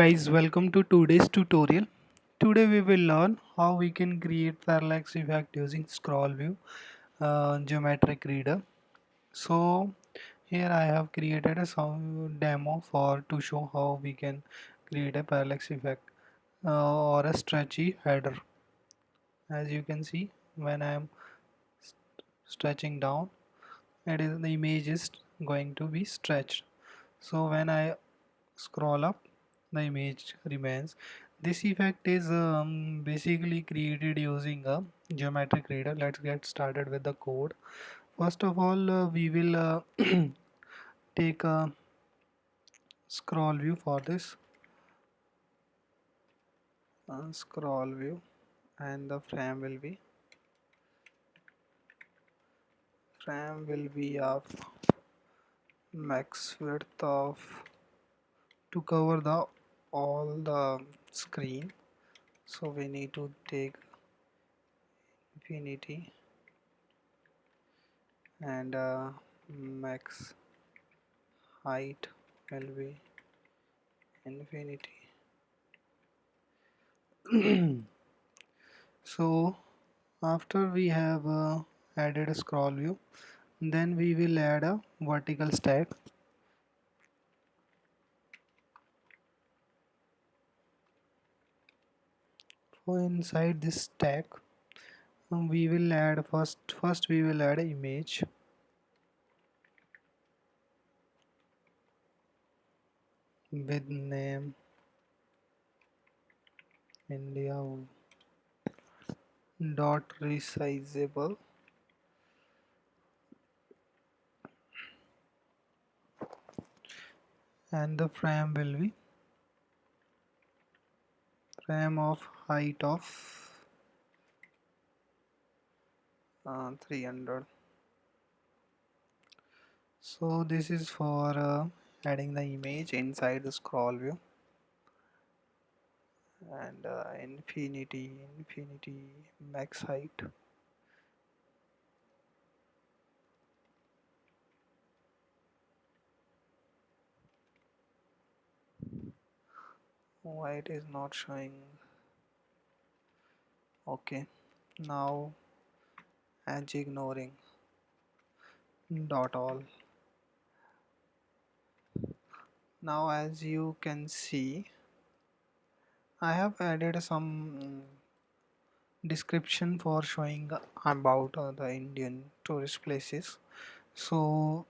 Guys, welcome to today's tutorial. Today we will learn how we can create parallax effect using scroll view geometric reader. So here I have created a some demo for to show how we can create a parallax effect or a stretchy header. As you can see, when I am stretching down, the image is going to be stretched. So when I scroll up, the image remains. This effect is basically created using a geometric reader. Let's get started with the code. First of all, we will take a scroll view for this scroll view, and the frame will be of max width of to cover the all the screen. So we need to take infinity and max height will be infinity. So after we have added a scroll view, then we will add a vertical stack. So inside this stack, we will add first we will add an image with name India dot resizable, and the frame will be frame of height of 300. So this is for adding the image inside the scroll view, and infinity max height. Why it is not showing? Okay, now edge ignoring dot all. Now as you can see, I have added some description for showing about the Indian tourist places. So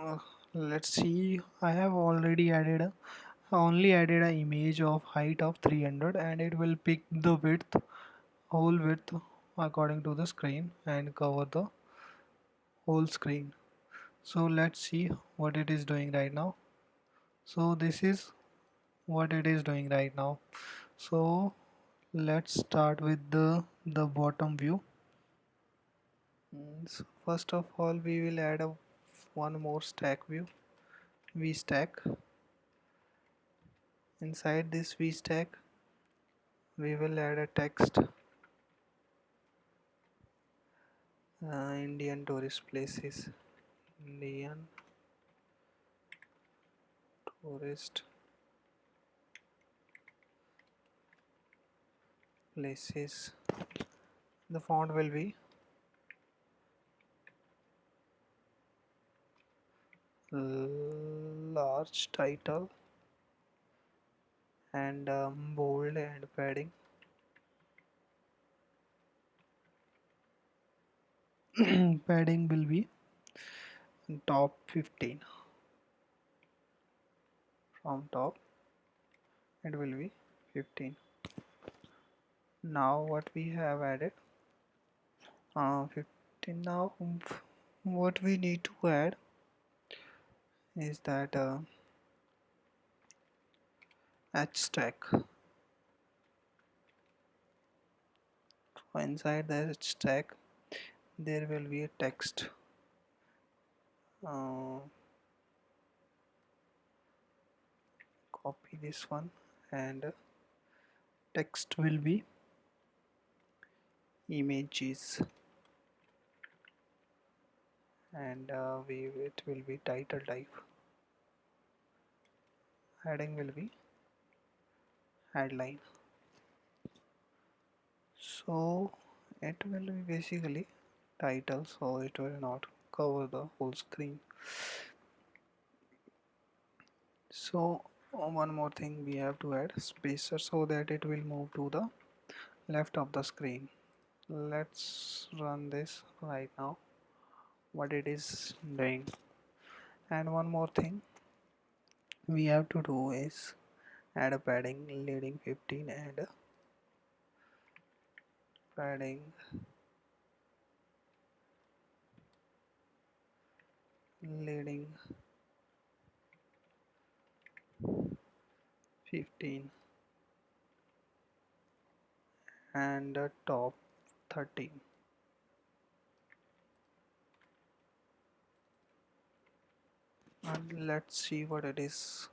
uh, let's see, I have already added a only added an image of height of 300, and it will pick the whole width according to the screen and cover the whole screen. So let's see what it is doing right now. So this is what it is doing right now. So let's start with the bottom view. So first of all, we will add one more stack view, v stack. Inside this v stack, we will add a text, Indian tourist places, Indian tourist places. The font will be large title and bold, and padding will be top 15. From top it will be 15. Now what we have added 15. Now what we need to add is that h stack. Inside the h stack there will be a text, uh, copy this one, and text will be images, and it will be title type. Heading will be headline. So it will be basically title, so it will not cover the whole screen. So one more thing, we have to add spacer so that it will move to the left of the screen. Let's run this right now, what it is doing. And one more thing we have to do is add a padding leading 15 and a padding leading 15 and a top 13. And let's see what it is.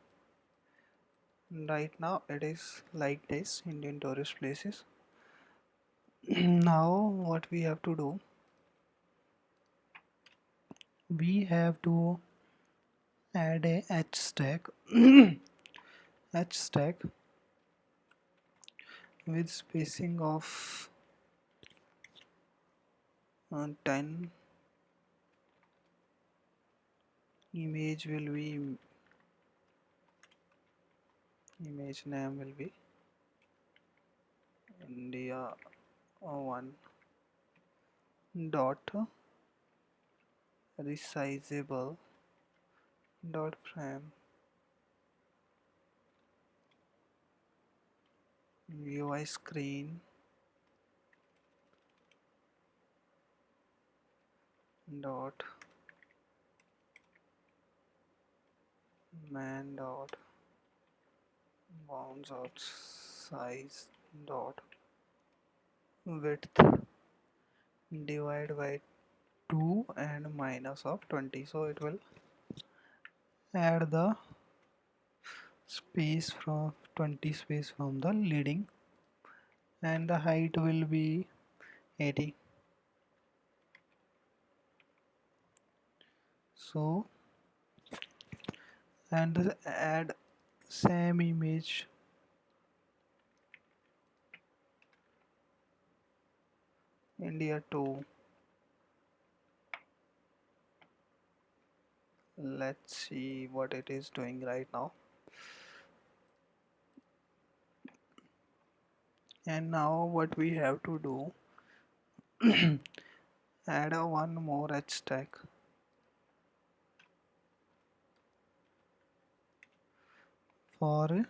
Right now it is like this, Indian tourist places. Now what we have to do, we have to add a h stack h stack with spacing of 10. Image will be, image name will be India 1 dot resizable dot frame UI screen dot man dot bounds out size dot width divide by 2 and minus of 20. So it will add the space from 20 space from the leading, and the height will be 80. So and add same image India 2. Let's see what it is doing right now. And now what we have to do, add a one more h stack for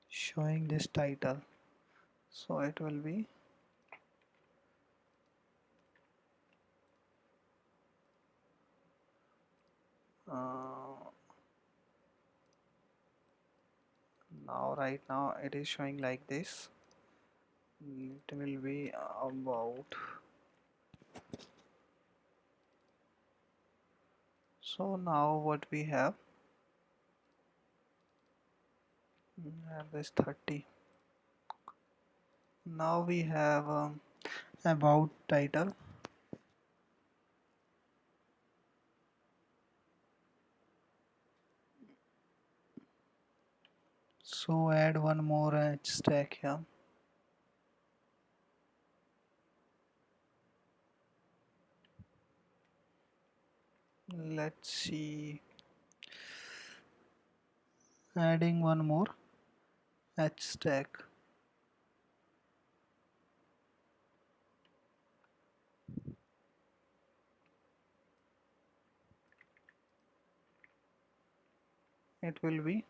showing this title. So it will be now right now it is showing like this. It will be about, so now what we have this 30. Now we have about title. So add one more h stack here. Let's see, adding one more h stack. It will be,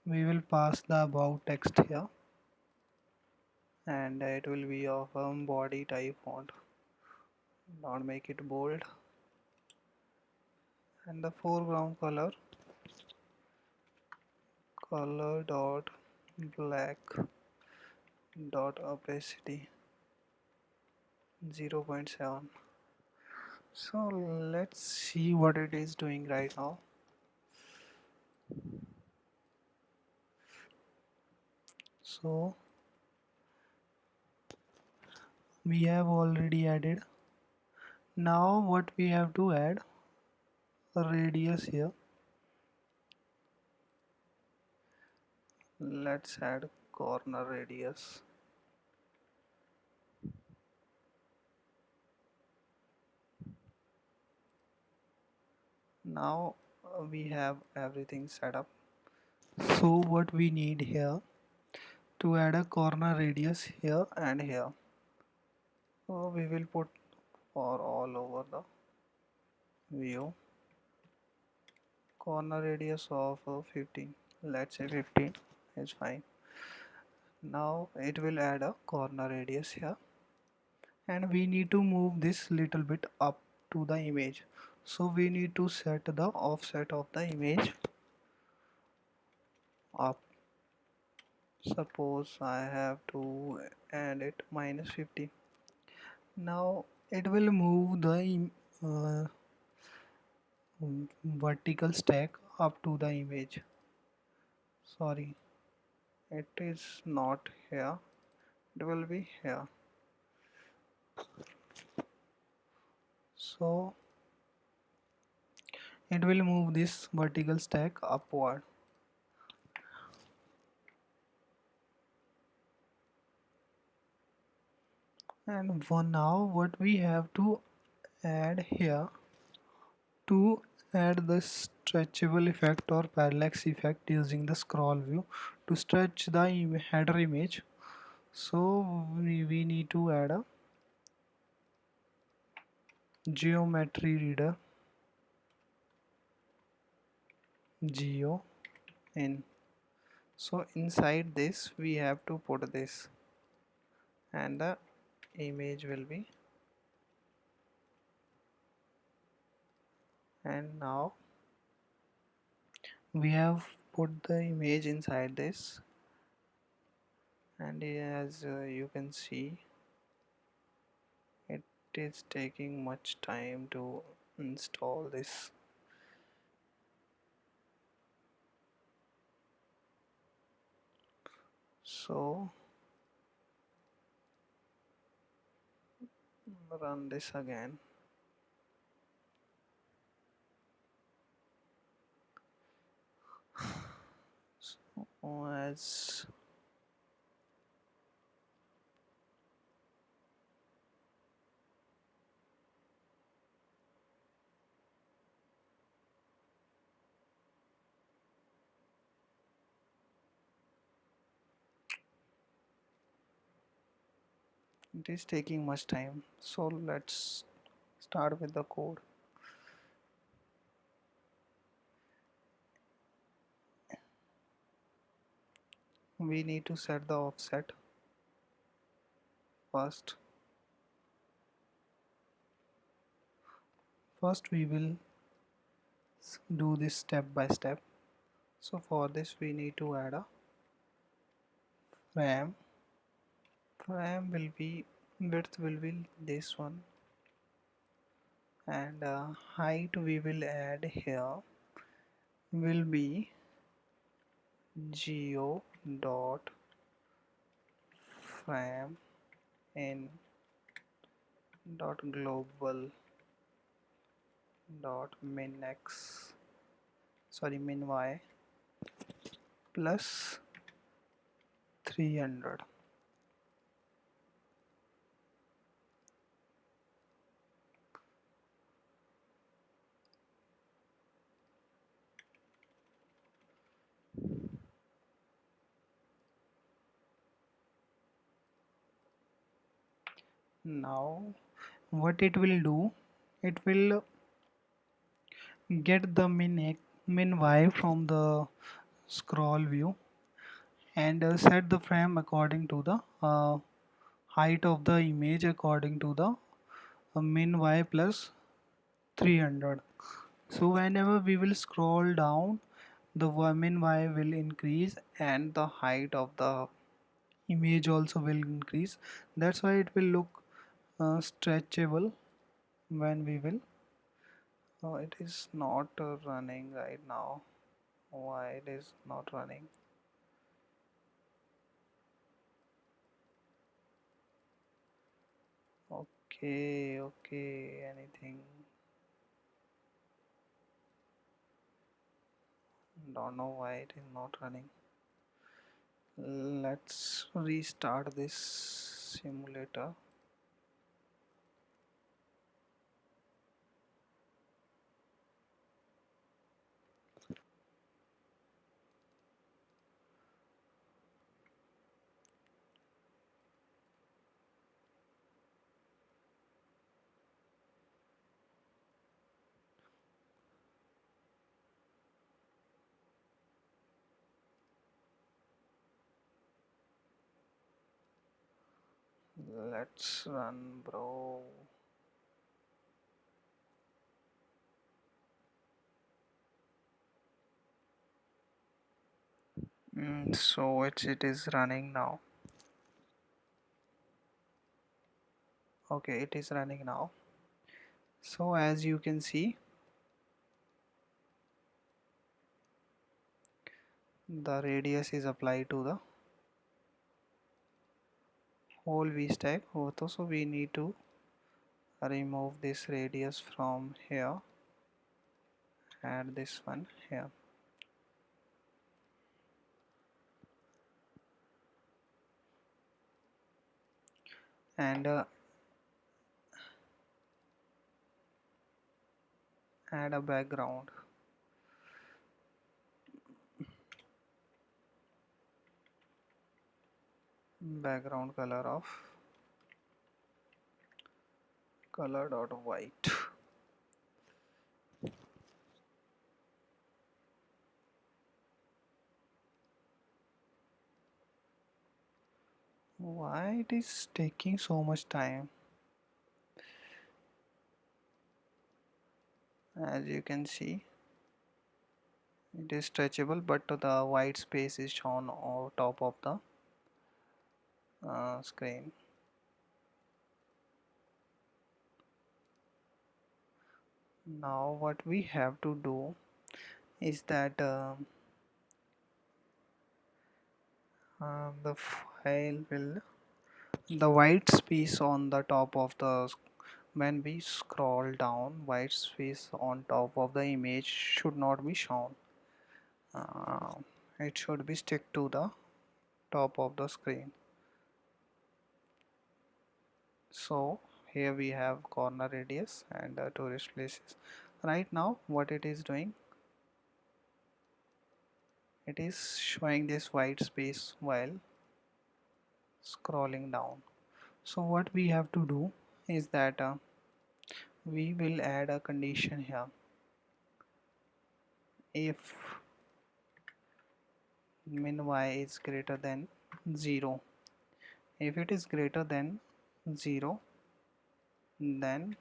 we will pass the about text here, and it will be of body type font. Now make it bold, and the foreground color dot black dot opacity 0.7. So let's see what it is doing right now. So we have already added. Now what we have to add, a radius here, Let's add corner radius. Now we have everything set up. So what we need here to add a corner radius here and here. So we will put for all over the view corner radius of 15. Let's say 15 is fine. Now it will add a corner radius here, and we need to move this little bit up to the image. So we need to set the offset of the image up. Suppose I have to add it -50. Now it will move the vertical stack up to the image. Sorry, it is not here, it will be here. So it will move this vertical stack upward. And for now what we have to add here, to add the stretchable effect or parallax effect using the scroll view to stretch the header image. So we need to add a geometry reader, geo in. So inside this we have to put this, and the image will be, and now we have put the image inside this, and as you can see, it is taking much time to install this. So run this again. So as it is taking much time, so let's start with the code. We need to set the offset first. First we will do this step by step. So for this we need to add a frame. Frame will be, width will be this one, and height we will add here will be geo dot frame in dot global dot min x, sorry, min y plus 300. Now what it will do, it will get the min y from the scroll view, and set the frame according to the height of the image according to the min y plus 300. So whenever we will scroll down, the min y will increase and the height of the image also will increase. That's why it will look stretchable when we will. It is not running right now. Why it is not running? Okay, okay, anything. Don't know why it is not running. Let's restart this simulator. Let's run, bro. So it is running now. Okay, it is running now. So as you can see, the radius is applied to the whole V stack. So we need to remove this radius from here, add this one here, and add a background color of color dot white. Why it is taking so much time? As you can see, it is stretchable, but the white space is shown on top of the screen. Now what we have to do is that the file will the white space on the top of the when we scroll down, white space on top of the image should not be shown. uh, it should be stick to the top of the screen. So here we have corner radius and tourist places. Right now what it is doing, it is showing this white space while scrolling down. So what we have to do is that we will add a condition here. If min y is greater than 0, if it is greater than 0, then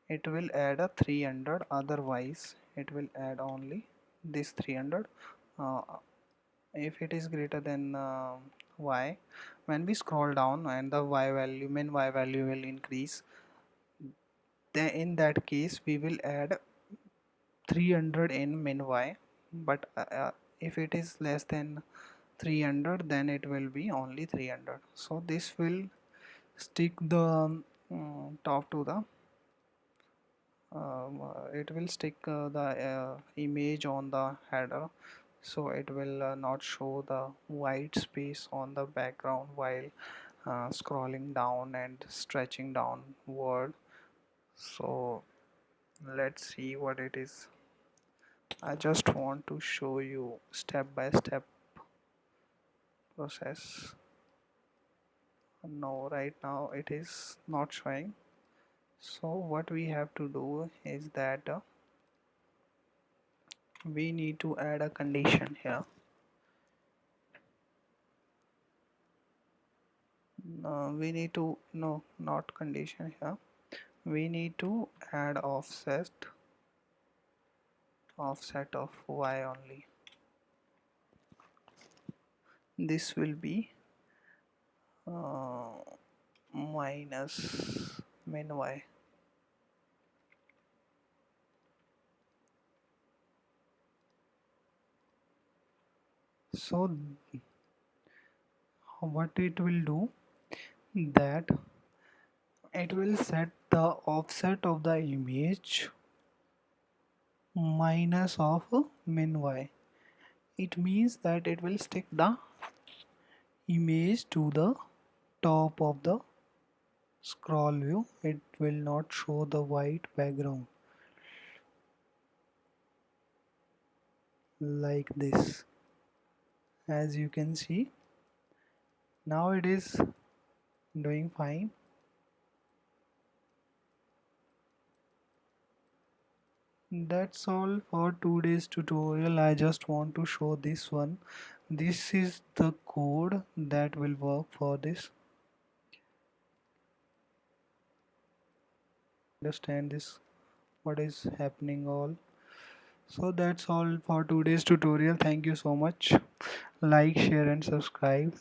it will add a 300, otherwise it will add only this 300. uh, if it is greater than y, when we scroll down and the y value, min y value will increase, then in that case we will add 300 in min y. But if it is less than 300, then it will be only 300. So this will stick the top to the it will stick the image on the header, so it will not show the white space on the background while scrolling down and stretching downward. So let's see what it is. I just want to show you step by step process. No, right now it is not showing. So what we have to do is that we need to add a condition here. We need to, no, not condition here, we need to add offset of y only. This will be uh, minus min y. So what it will do, that it will set the offset of the image minus of min y. it means that it will stick the image to the top of the scroll view. It will not show the white background like this. As you can see, now it is doing fine. That's all for today's tutorial. I just want to show this one. This is the code that will work for this. Understand this, what is happening all. So that's all for today's tutorial. Thank you so much. Like, share and subscribe.